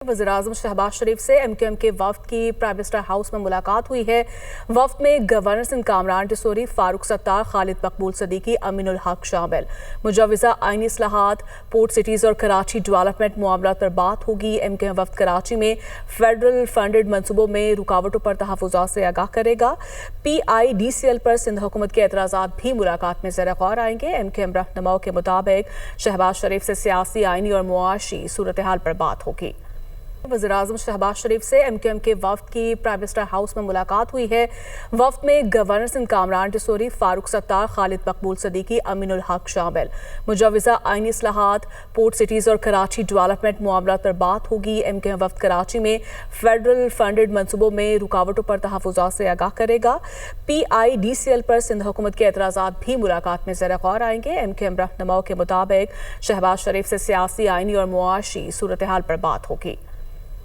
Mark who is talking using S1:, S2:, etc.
S1: वज़ीर-ए-आज़म शहबाज शरीफ से एमक्यूएम के वफ्द की प्राइम मिनिस्टर हाउस में मुलाकात हुई है। वफ्द में गवर्नर सिंध कामरान टिसोरी, फारूक सत्तार, खालिद मकबूल सदीकी, अमीनुल हक शामिल। मुजव्वज़ा आईनी इस्लाहात, पोर्ट सिटीज़ और कराची डेवलपमेंट मामलात पर बात होगी। एमक्यूएम वफ्द कराची में फेडरल फंडेड मनसूबों में रुकावटों पर तहफ़्फ़ुज़ात से आगाह करेगा। PIDCL पर सिंध हुकूमत के एतराज़ात भी मुलाकात में ज़ेर गौर आएंगे। एमक्यूएम रहनुमाओं के मुताबिक शहबाज शरीफ से सियासी, आईनी और मुआशी सूरत हाल पर बात होगी। वज़ीर-ए-आज़म शहबाज शरीफ से एमक्यूएम के वफ्द की प्राइम मिनिस्टर हाउस में मुलाकात हुई है। वफ्द में गवर्नर सिंध कामरान टिसोरी, फारूक सत्तार, खालिद मकबूल सदीकी, अमीनुल हक शामिल। मुजव्वज़ा आईनी इस्लाहात, पोर्ट सिटीज़ और कराची डेवलपमेंट मामलात पर बात होगी। एमक्यूएम वफ्द कराची में फेडरल फंडेड मनसूबों में रुकावटों पर तहफ़्फ़ुज़ात से आगाह करेगा। PIDCL पर सिंध हुकूमत के एतराज़ात भी मुलाकात में ज़ेर गौर आएंगे। एमक्यूएम रहनुमाओं के मुताबिक शहबाज शरीफ से सियासी, आईनी और मुआशी सूरत हाल पर बात होगी।